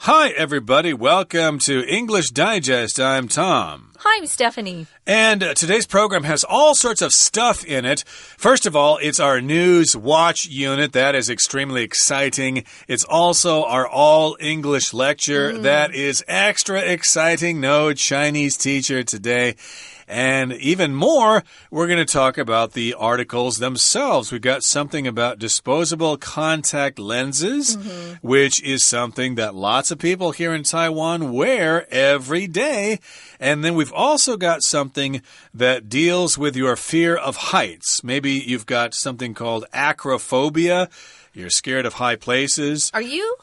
Hi, everybody. Welcome to English Digest. I'm Tom. Hi, I'm Stephanie. And today's program has all sorts of stuff in it. First of all, it's our News Watch unit. That is extremely exciting. It's also our all-English lecture. That is extra exciting. No Chinese teacher today. And even more, we're going to talk about the articles themselves. We've got something about disposable contact lenses, which is something that lots of people here in Taiwan wear every day. And then we've also got something that deals with your fear of heights. Maybe you've got something called acrophobia. You're scared of high places. Are you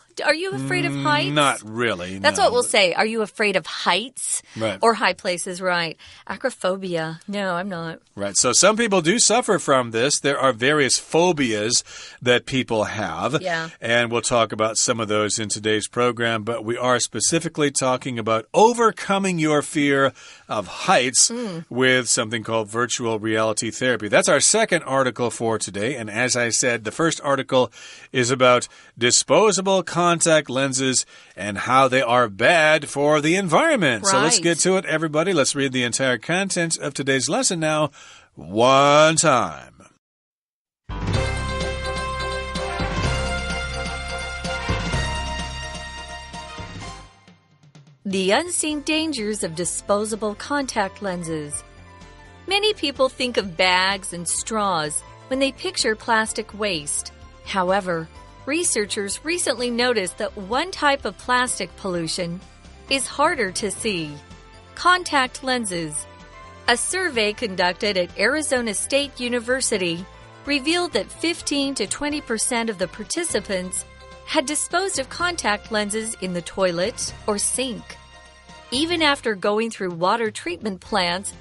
afraid of heights? Not really. That's what we'll say. Are you afraid of heights? Right. Or high places, right. Acrophobia. No, I'm not. Right. So some people do suffer from this. There are various phobias that people have. Yeah. And we'll talk about some of those in today's program. But we are specifically talking about overcoming your fear of heights with something called virtual reality therapy. That's our second article for today. And as I said, the first article is about disposable contact lenses and how they are bad for the environment. Right. So let's get to it, everybody. Let's read the entire content of today's lesson now, one time. The unseen dangers of disposable contact lenses. Many people think of bags and straws when they picture plastic waste. However, researchers recently noticed that one type of plastic pollution is harder to see: contact lenses. A survey conducted at Arizona State University revealed that 15 to 20% of the participants had disposed of contact lenses in the toilet or sink. Even after going through water treatment plants,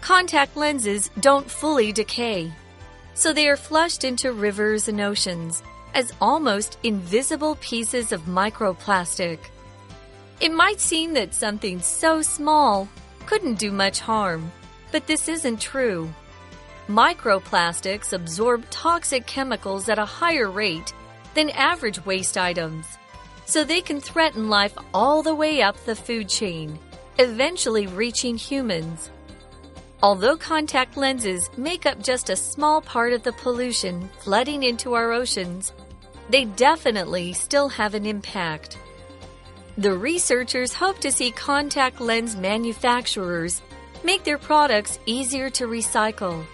contact lenses don't fully decay. So they are flushed into rivers and oceans as almost invisible pieces of microplastic. It might seem that something so small couldn't do much harm, but this isn't true. Microplastics absorb toxic chemicals at a higher rate than average waste items, so they can threaten life all the way up the food chain, eventually reaching humans. Although contact lenses make up just a small part of the pollution flooding into our oceans, they definitely still have an impact. The researchers hope to see contact lens manufacturers make their products easier to recycle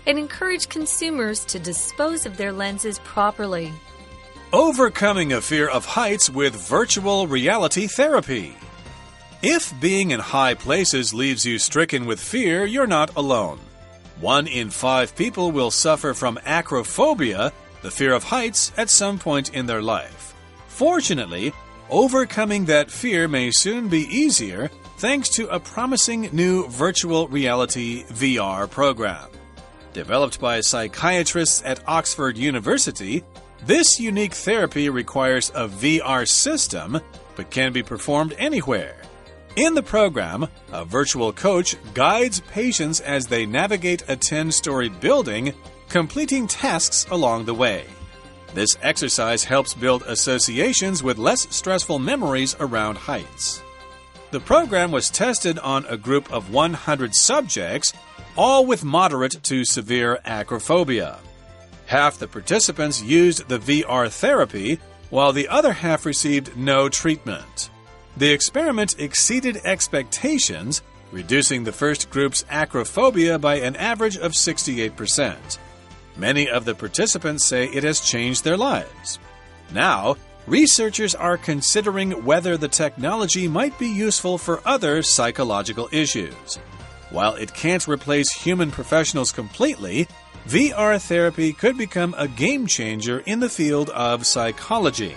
and encourage consumers to dispose of their lenses properly. Overcoming a fear of heights with virtual reality therapy. If being in high places leaves you stricken with fear, you're not alone. 1 in 5 people will suffer from acrophobia, the fear of heights, at some point in their life. Fortunately, overcoming that fear may soon be easier thanks to a promising new virtual reality VR program. Developed by psychiatrists at Oxford University, this unique therapy requires a VR system but can be performed anywhere. In the program, a virtual coach guides patients as they navigate a 10-story building, completing tasks along the way. This exercise helps build associations with less stressful memories around heights. The program was tested on a group of 100 subjects, all with moderate to severe acrophobia. Half the participants used the VR therapy, while the other half received no treatment. The experiment exceeded expectations, reducing the first group's acrophobia by an average of 68%. Many of the participants say it has changed their lives. Now, researchers are considering whether the technology might be useful for other psychological issues. While it can't replace human professionals completely, VR therapy could become a game changer in the field of psychology.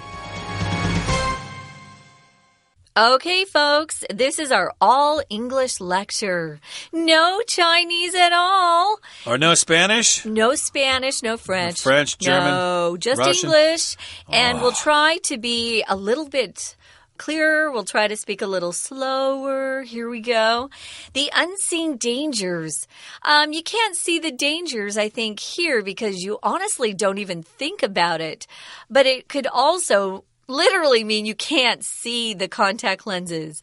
Okay, folks, this is our all-English lecture. No Chinese at all. Or no Spanish? No Spanish, no French. No French, German, no, just Russian? English. And we'll try to be a little bit clearer. We'll try to speak a little slower. Here we go. The unseen dangers. You can't see the dangers, I think, here because you honestly don't even think about it. But it could also literally mean you can't see the contact lenses.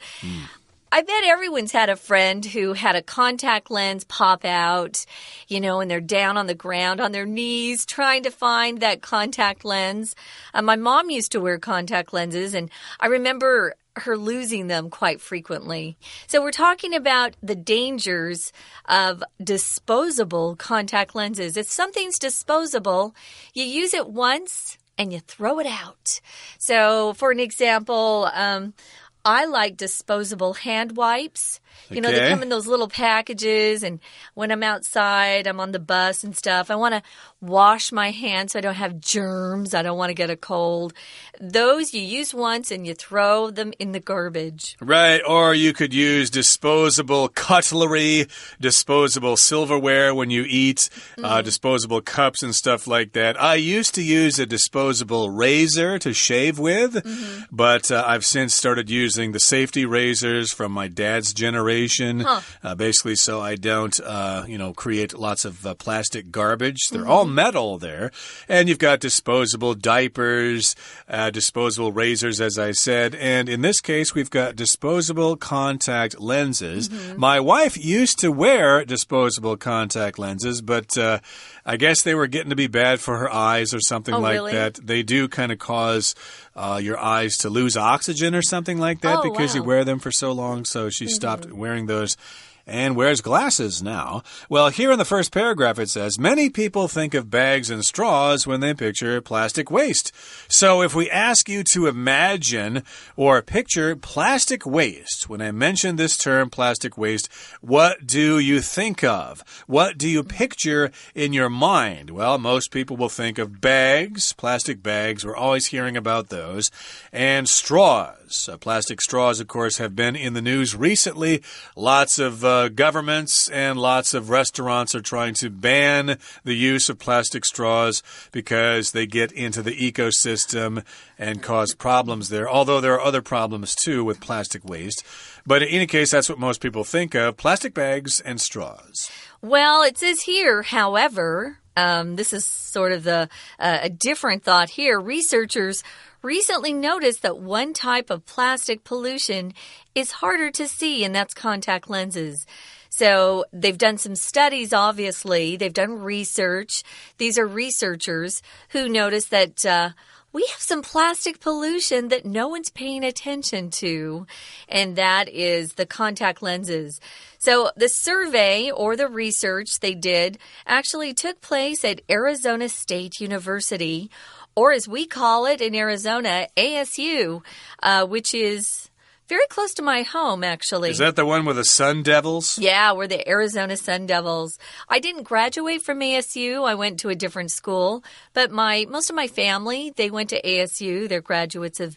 I bet everyone's had a friend who had a contact lens pop out, and they're down on the ground on their knees trying to find that contact lens. My mom used to wear contact lenses, and I remember her losing them quite frequently. So we're talking about the dangers of disposable contact lenses. If something's disposable, you use it once and you throw it out. So for an example, I like disposable hand wipes. They come in those little packages, and when I'm outside, I'm on the bus and stuff, I want to wash my hands so I don't have germs. I don't want to get a cold. Those you use once and you throw them in the garbage. Right, or you could use disposable cutlery, disposable silverware when you eat, disposable cups and stuff like that. I used to use a disposable razor to shave with, but I've since started using the safety razors from my dad's generation. Basically so I don't, create lots of plastic garbage. They're all metal there. And you've got disposable diapers, disposable razors, as I said. And in this case, we've got disposable contact lenses. My wife used to wear disposable contact lenses, but I guess they were getting to be bad for her eyes or something like that. They do kind of cause your eyes to lose oxygen or something like that because you wear them for so long. So she stopped wearing those and wears glasses now. Well, here in the first paragraph it says, many people think of bags and straws when they picture plastic waste. So if we ask you to imagine or picture plastic waste, when I mention this term plastic waste, what do you think of? What do you picture in your mind? Well, most people will think of bags, plastic bags. We're always hearing about those. And straws. Plastic straws, of course, have been in the news recently. Lots of governments and lots of restaurants are trying to ban the use of plastic straws because they get into the ecosystem and cause problems there, although there are other problems too with plastic waste. But in any case, that's what most people think of, plastic bags and straws. Well, it says here, however, this is sort of a different thought here. Researchers recently noticed that one type of plastic pollution is harder to see, and that's contact lenses. So they've done some studies, obviously. They've done research. These are researchers who noticed that we have some plastic pollution that no one's paying attention to, and that is the contact lenses. So the survey or the research they did actually took place at Arizona State University, or as we call it in Arizona, ASU, which is very close to my home, actually. Is that the one with the Sun Devils? Yeah, we're the Arizona Sun Devils. I didn't graduate from ASU. I went to a different school. But most of my family, they went to ASU. They're graduates of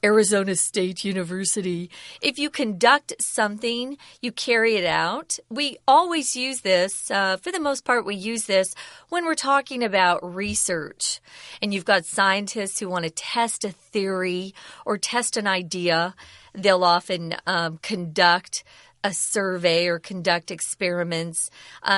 Arizona State University. If you conduct something, you carry it out. We always use this. For the most part, we use this when we're talking about research. And you've got scientists who want to test a theory or test an idea. They'll often conduct a survey or conduct experiments.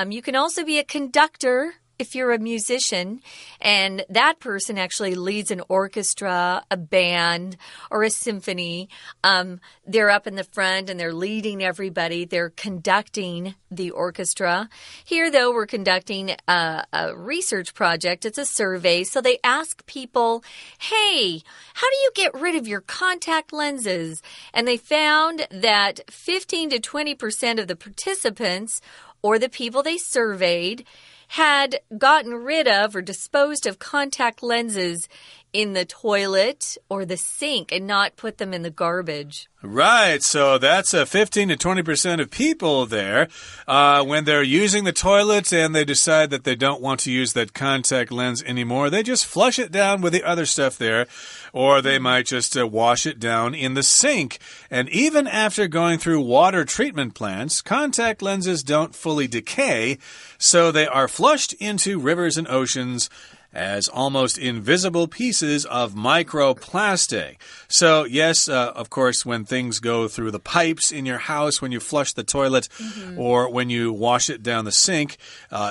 You can also be a conductor if you're a musician, and that person actually leads an orchestra, a band, or a symphony. They're up in the front and they're leading everybody. They're conducting the orchestra. Here, though, we're conducting a research project. It's a survey. So they ask people, hey, how do you get rid of your contact lenses? And they found that 15 to 20% of the participants, or the people they surveyed, had gotten rid of or disposed of contact lenses in the toilet or the sink and not put them in the garbage. Right, so that's 15 to 20% of people there. When they're using the toilet and they decide that they don't want to use that contact lens anymore, they just flush it down with the other stuff there, or they might just wash it down in the sink. And even after going through water treatment plants, contact lenses don't fully decay, so they are flushed into rivers and oceans as almost invisible pieces of microplastic. So, yes, of course, when things go through the pipes in your house, when you flush the toilet, or when you wash it down the sink,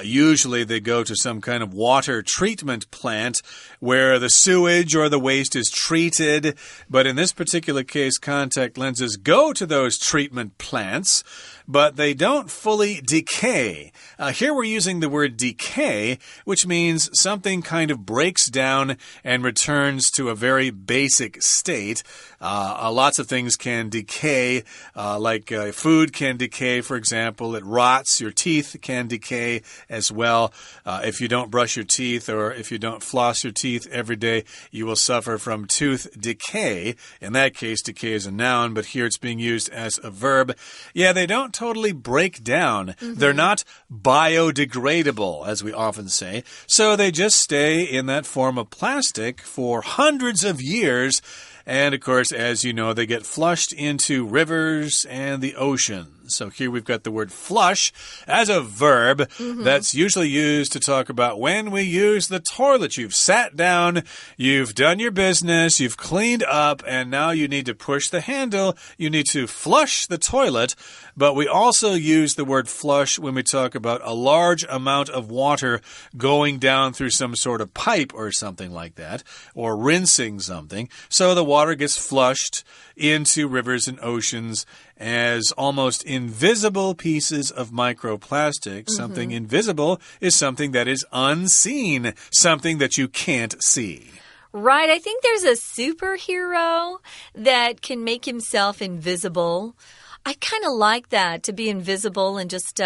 usually they go to some kind of water treatment plant where the sewage or the waste is treated. But in this particular case, contact lenses go to those treatment plants, but they don't fully decay. Here we're using the word decay, which means something kind of breaks down and returns to a very basic state. Lots of things can decay, like food can decay, for example. It rots. Your teeth can decay as well. If you don't brush your teeth or if you don't floss your teeth every day, you will suffer from tooth decay. In that case, decay is a noun, but here it's being used as a verb. Yeah, they don't totally break down. They're not biodegradable, as we often say. So they just stay in that form of plastic for hundreds of years. And, of course, as you know, they get flushed into rivers and the ocean. So here we've got the word flush as a verb that's usually used to talk about when we use the toilet. You've sat down, you've done your business, you've cleaned up, and now you need to push the handle. You need to flush the toilet. But we also use the word flush when we talk about a large amount of water going down through some sort of pipe or something like that, or rinsing something. So the water gets flushed into rivers and oceans as almost invisible pieces of microplastic. Something invisible is something that is unseen, something that you can't see. Right. I think there's a superhero that can make himself invisible. I kind of like that, to be invisible and just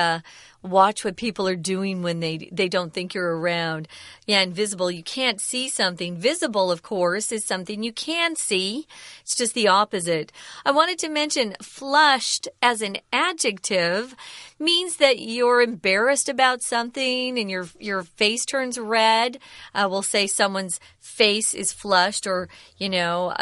watch what people are doing when they don't think you're around. Yeah, invisible, you can't see something. Visible, of course, is something you can see. It's just the opposite. I wanted to mention flushed as an adjective means that you're embarrassed about something and your face turns red. We'll say someone's face is flushed, or,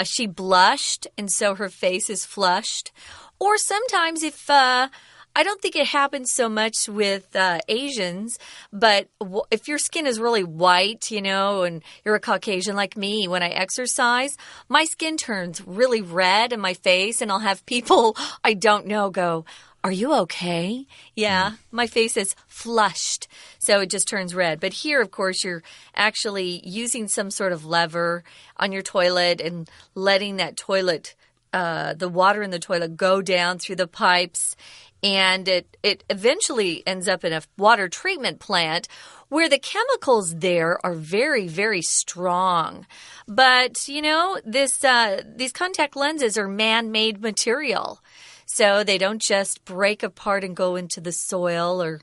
she blushed and so her face is flushed. Or sometimes if, I don't think it happens so much with Asians, but if your skin is really white, and you're a Caucasian like me, when I exercise, my skin turns really red in my face, and I'll have people I don't know go, "Are you okay?" Yeah, my face is flushed, so it just turns red. But here, of course, you're actually using some sort of lever on your toilet and letting that toilet the water in the toilet go down through the pipes, and it eventually ends up in a water treatment plant where the chemicals there are very, very strong. But, these contact lenses are man-made material, so they don't just break apart and go into the soil, or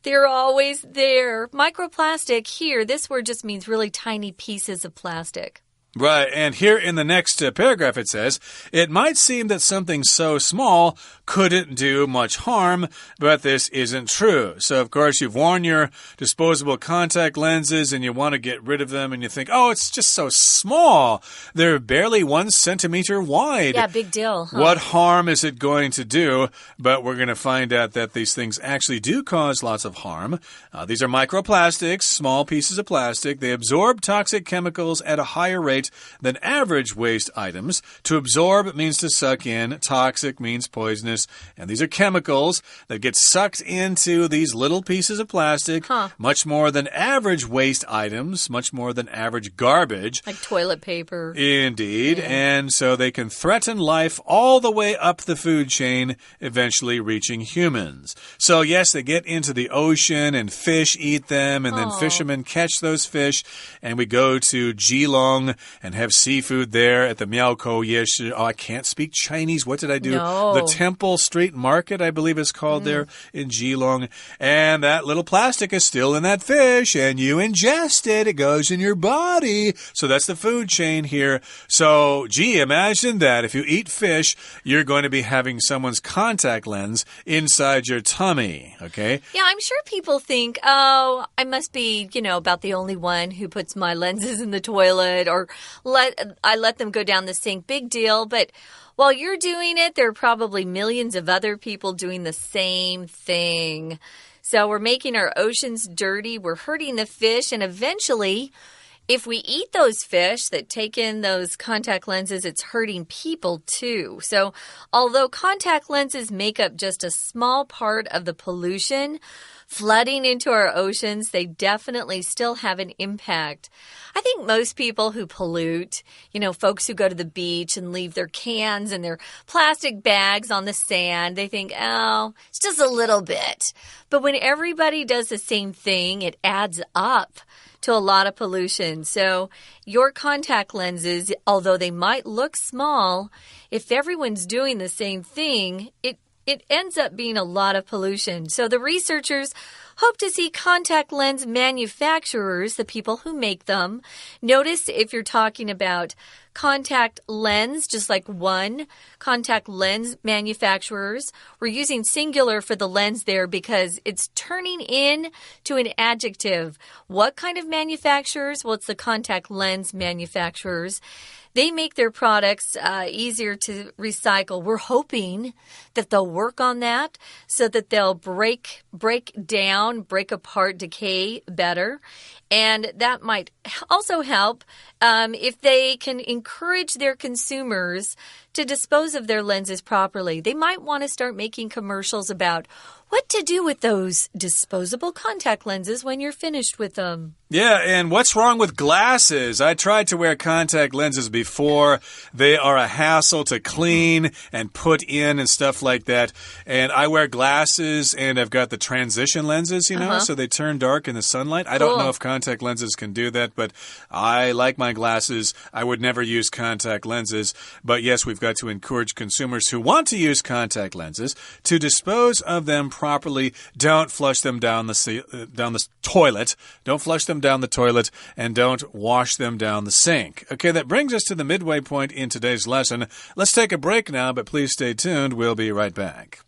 they're always there. Microplastic here, this word just means really tiny pieces of plastic. Right, and here in the next paragraph it says, it might seem that something so small couldn't do much harm, but this isn't true. So, of course, you've worn your disposable contact lenses and you want to get rid of them and you think, oh, it's just so small. They're barely 1 centimeter wide. Yeah, big deal. Huh? What harm is it going to do? But we're going to find out that these things actually do cause lots of harm. These are microplastics, small pieces of plastic. They absorb toxic chemicals at a higher rate than average waste items. To absorb means to suck in. Toxic means poisonous. And these are chemicals that get sucked into these little pieces of plastic. Much more than average waste items. Much more than average garbage. Like toilet paper. Indeed. Yeah. And so they can threaten life all the way up the food chain, eventually reaching humans. So yes, they get into the ocean and fish eat them. And then fishermen catch those fish. And we go to Geelong and have seafood there at the Miaokou Yeshi. Oh, I can't speak Chinese. What did I do? No. The Temple Street Market, I believe it's called there in Geelong. And that little plastic is still in that fish, and you ingest it. It goes in your body. So that's the food chain here. So, gee, imagine that. If you eat fish, you're going to be having someone's contact lens inside your tummy, okay? Yeah, I'm sure people think, oh, I must be, about the only one who puts my lenses in the toilet, or I let them go down the sink. Big deal. But while you're doing it, there are probably millions of other people doing the same thing. So we're making our oceans dirty. We're hurting the fish. And eventually, if we eat those fish that take in those contact lenses, it's hurting people too. So although contact lenses make up just a small part of the pollution flooding into our oceans, they definitely still have an impact. I think most people who pollute, folks who go to the beach and leave their cans and their plastic bags on the sand, they think, oh, it's just a little bit. But when everybody does the same thing, it adds up to a lot of pollution. So your contact lenses, although they might look small, if everyone's doing the same thing, it ends up being a lot of pollution. So the researchers hope to see contact lens manufacturers, the people who make them. Notice if you're talking about contact lens, just like one, contact lens manufacturers. We're using singular for the lens there because it's turning in to an adjective. What kind of manufacturers? Well, it's the contact lens manufacturers. They make their products easier to recycle. We're hoping that they'll work on that so that they'll break apart, decay better. And that might also help if they can encourage their consumers to dispose of their lenses properly. They might want to start making commercials about what to do with those disposable contact lenses when you're finished with them. Yeah, and what's wrong with glasses? I tried to wear contact lenses before. They are a hassle to clean and put in and stuff like that. And I wear glasses, and I've got the transition lenses, so they turn dark in the sunlight. I don't know if contact lenses can do that, but I like my glasses. I would never use contact lenses. But yes, we've got to encourage consumers who want to use contact lenses to dispose of them properly. Don't flush them down the toilet. Don't flush them down the toilet, and don't wash them down the sink. Okay, that brings us to the midway point in today's lesson. Let's take a break now, but please stay tuned. We'll be right back.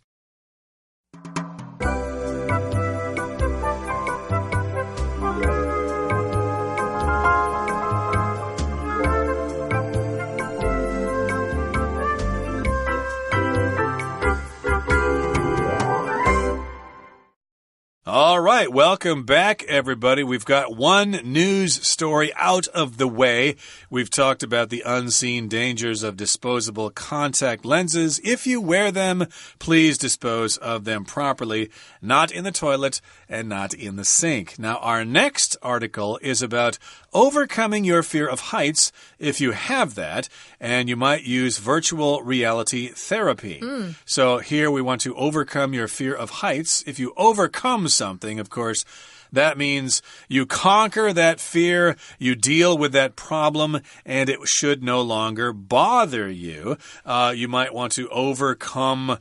All right, welcome back, everybody. We've got one news story out of the way. We've talked about the unseen dangers of disposable contact lenses. If you wear them, please dispose of them properly, not in the toilet and not in the sink. Now, our next article is about overcoming your fear of heights if you have that, and you might use virtual reality therapy. So here we want to overcome your fear of heights. If you overcome something, of course, that means you conquer that fear, you deal with that problem, and it should no longer bother you. You might want to overcome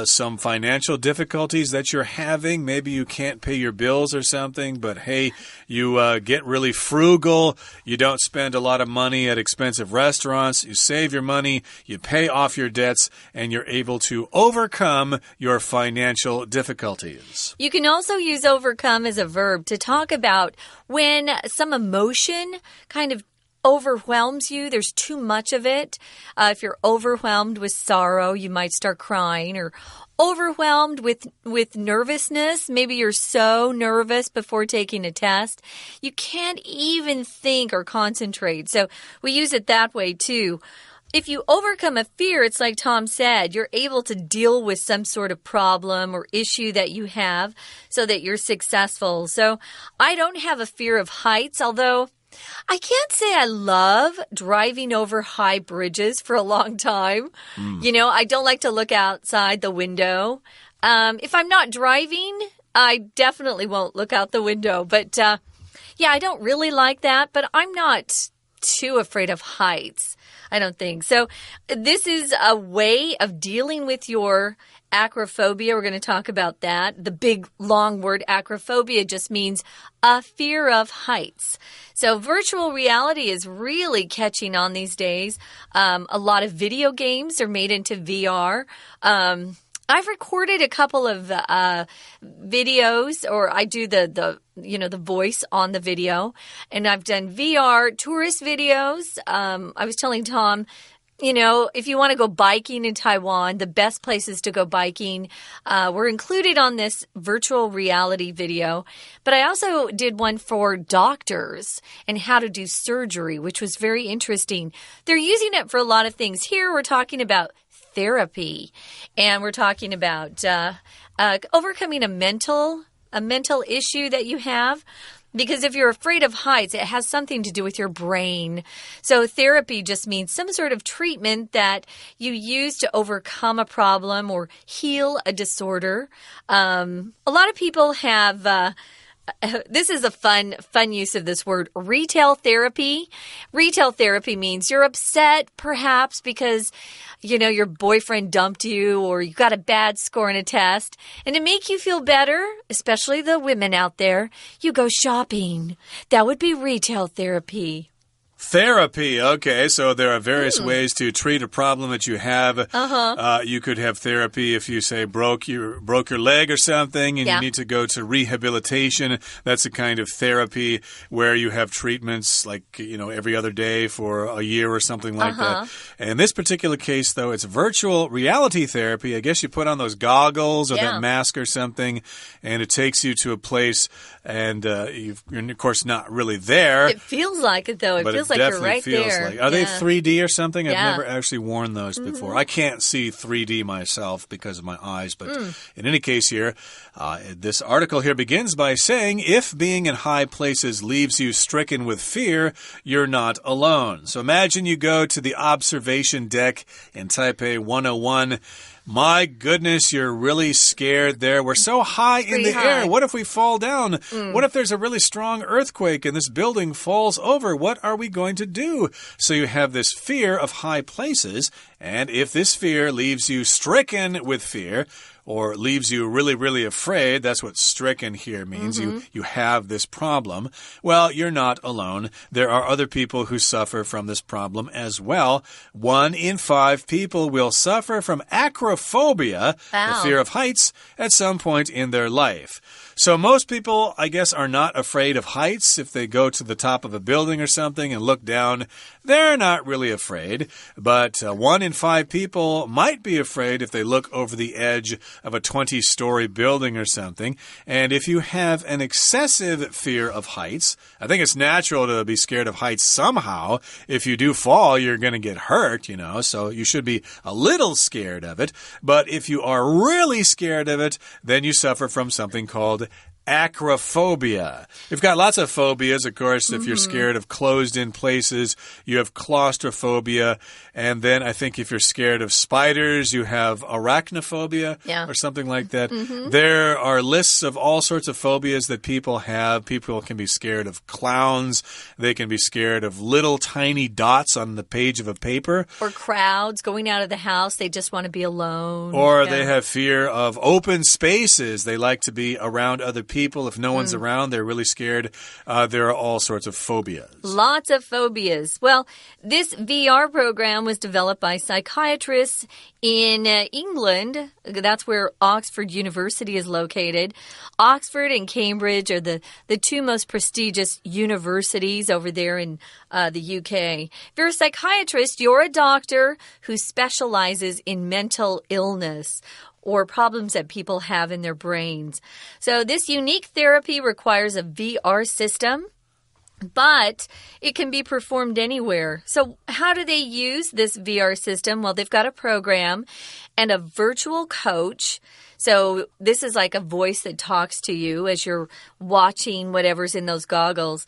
some financial difficulties that you're having. Maybe you can't pay your bills or something, but hey, you get really frugal. You don't spend a lot of money at expensive restaurants. You save your money, you pay off your debts, and you're able to overcome your financial difficulties. You can also use overcome as a verb to talk about when some emotion kind of overwhelms you. There's too much of it. If you're overwhelmed with sorrow, you might start crying, or overwhelmed with nervousness. Maybe you're so nervous before taking a test, you can't even think or concentrate. So we use it that way too. If you overcome a fear, it's like Tom said, you're able to deal with some sort of problem or issue that you have so that you're successful. So I don't have a fear of heights, although I can't say I love driving over high bridges for a long time. I don't like to look outside the window. If I'm not driving, I definitely won't look out the window. But yeah, I don't really like that, but I'm not too afraid of heights, I don't think. So this is a way of dealing with your acrophobia. We're going to talk about that. The big long word acrophobia just means a fear of heights. So virtual reality is really catching on these days. A lot of video games are made into VR. I've recorded a couple of videos, or I do the voice on the video, and I've done VR tourist videos. I was telling Tom, You know, if you want to go biking in Taiwan, the best places to go biking were included on this virtual reality video. But I also did one for doctors and how to do surgery, which was very interesting. They're using it for a lot of things. Here we're talking about therapy, and we're talking about overcoming a mental issue that you have. Because if you're afraid of heights, it has something to do with your brain. So therapy just means some sort of treatment that you use to overcome a problem or heal a disorder. A lot of people have... this is a fun use of this word, retail therapy. Retail therapy means you're upset, perhaps, because, you know, your boyfriend dumped you or you got a bad score in a test. And to make you feel better, especially the women out there, you go shopping. That would be retail therapy. Therapy. Okay, so there are various ways to treat a problem that you have. You could have therapy if you say broke your leg or something and you need to go to rehabilitation. That's a kind of therapy where you have treatments like, you know, every other day for a year or something like that. And in this particular case, though, it's virtual reality therapy. I guess you put on those goggles or that mask or something, and it takes you to a place, and you're, of course, not really there. It feels like it, though. It feels like you're right there. Are they 3D or something? I've never actually worn those before. I can't see 3D myself because of my eyes, but in any case here, this article here begins by saying, if being in high places leaves you stricken with fear, you're not alone. So imagine you go to the observation deck in Taipei 101. My goodness, you're really scared there. We're so high in the air. What if we fall down? What if there's a really strong earthquake and this building falls over? What are we going to do? So you have this fear of high places. And if this fear leaves you stricken with fear, or leaves you really, really afraid, that's what stricken here means. You have this problem. Well, you're not alone. There are other people who suffer from this problem as well. 1 in 5 people will suffer from acrophobia, the fear of heights, at some point in their life. So most people, I guess, are not afraid of heights. If they go to the top of a building or something and look down, they're not really afraid. But 1 in 5 people might be afraid if they look over the edge of a 20-story building or something. And if you have an excessive fear of heights, I think it's natural to be scared of heights somehow. If you do fall, you're going to get hurt, you know, so you should be a little scared of it. But if you are really scared of it, then you suffer from something called acrophobia. We've got lots of phobias, of course. If you're scared of closed-in places, you have claustrophobia. And then I think if you're scared of spiders, you have arachnophobia or something like that. There are lists of all sorts of phobias that people have. People can be scared of clowns. They can be scared of little tiny dots on the page of a paper. Or crowds going out of the house. They just want to be alone. Or they have fear of open spaces. They like to be around other people. If no one's around, they're really scared. There are all sorts of phobias. Lots of phobias. Well, this VR program was developed by psychiatrists in England. That's where Oxford University is located. Oxford and Cambridge are the 2 most prestigious universities over there in the UK. If you're a psychiatrist, you're a doctor who specializes in mental illness or problems that people have in their brains. So this unique therapy requires a VR system, but it can be performed anywhere. So how do they use this VR system? Well, they've got a program and a virtual coach. So this is like a voice that talks to you as you're watching whatever's in those goggles.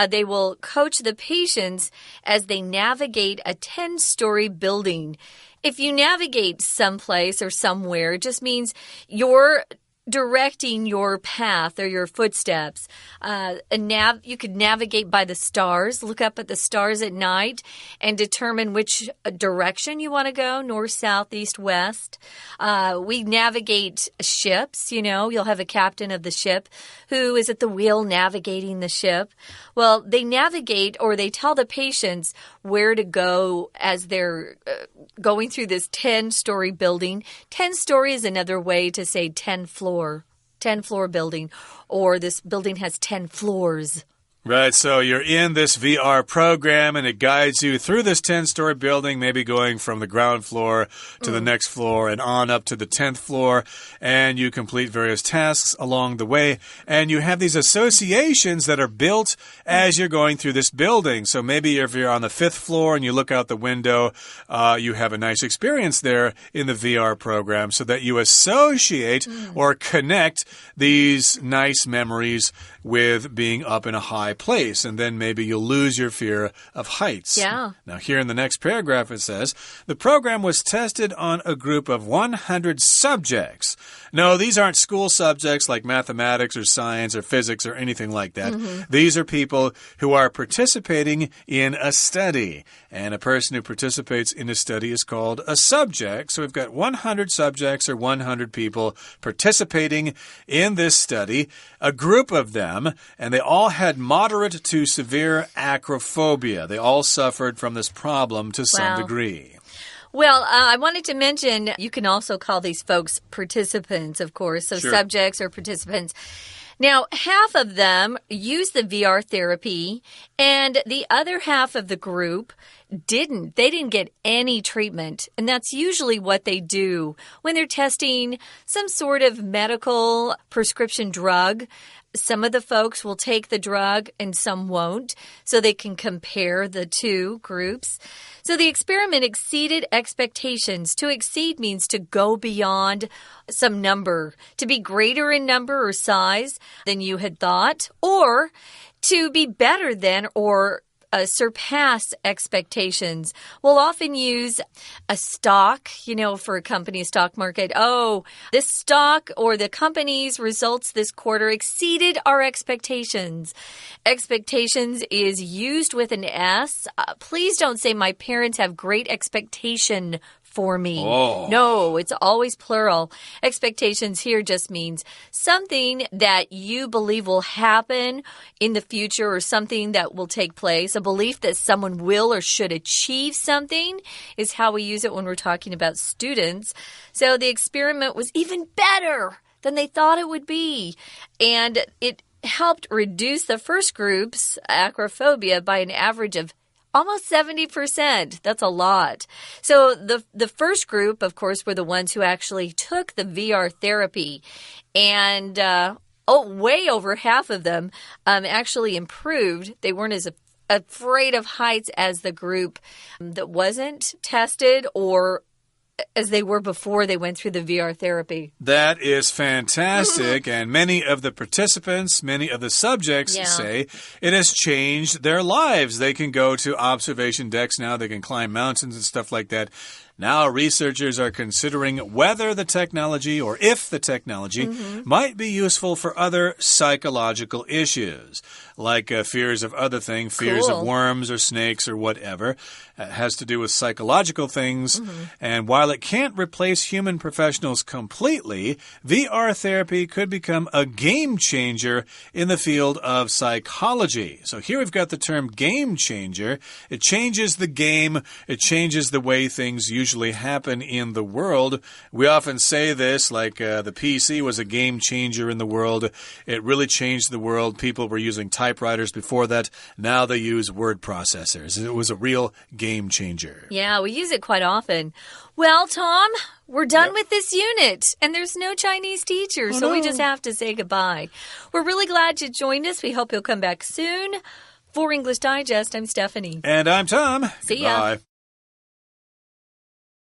They will coach the patients as they navigate a 10-story building. If you navigate someplace or somewhere, it just means you're directing your path or your footsteps. You could navigate by the stars, look up at the stars at night and determine which direction you want to go, north, south, east, west. We navigate ships, you know, you'll have a captain of the ship who is at the wheel navigating the ship. Well, they navigate or they tell the patients where to go as they're going through this 10-story building. 10-story is another way to say 10-floor building, or this building has 10 floors. Right, so you're in this VR program and it guides you through this 10-story building, maybe going from the ground floor to the next floor and on up to the 10th floor, and you complete various tasks along the way, and you have these associations that are built as you're going through this building. So maybe if you're on the 5th floor and you look out the window, you have a nice experience there in the VR program so that you associate or connect these nice memories with being up in a high place, and then maybe you'll lose your fear of heights. Yeah. Now, here in the next paragraph, it says, the program was tested on a group of 100 subjects. No, these aren't school subjects like mathematics or science or physics or anything like that. These are people who are participating in a study, and a person who participates in a study is called a subject. So we've got 100 subjects or 100 people participating in this study, a group of them, and they all had moderate to severe acrophobia. They all suffered from this problem to some degree. Well, I wanted to mention, you can also call these folks participants, of course, so subjects or participants. Now, half of them used the VR therapy, and the other half of the group didn't. They didn't get any treatment, and that's usually what they do when they're testing some sort of medical prescription drug. Some of the folks will take the drug and some won't, so they can compare the two groups. So the experiment exceeded expectations. To exceed means to go beyond some number, to be greater in number or size than you had thought, or to be better than or surpass expectations. We'll often use a stock, for a company stock market. Oh, this stock or the company's results this quarter exceeded our expectations. Expectations is used with an S. Please don't say my parents have great expectation for me. Oh. No, it's always plural. Expectations here just means something that you believe will happen in the future or something that will take place. A belief that someone will or should achieve something is how we use it when we're talking about students. So the experiment was even better than they thought it would be. And it helped reduce the first group's acrophobia by an average of almost 70%. That's a lot. So the first group, of course, were the ones who actually took the VR therapy. And way over half of them actually improved. They weren't as afraid of heights as the group that wasn't tested or as they were before they went through the VR therapy. That is fantastic. And many of the participants, many of the subjects say it has changed their lives. They can go to observation decks now. They can climb mountains and stuff like that. Now, researchers are considering whether the technology or if the technology might be useful for other psychological issues, like fears of other things, fears of worms or snakes or whatever. It has to do with psychological things. And while it can't replace human professionals completely, VR therapy could become a game changer in the field of psychology. So here we've got the term game changer. It changes the game. It changes the way things usually happen in the world. We often say this, like the PC was a game changer in the world. It really changed the world. People were using typewriters before that. Now they use word processors. It was a real game changer. Yeah, we use it quite often. Well, Tom, we're done with this unit, and there's no Chinese teacher, so we just have to say goodbye. We're really glad you joined us. We hope you'll come back soon. For English Digest, I'm Stephanie. And I'm Tom. See ya. Bye.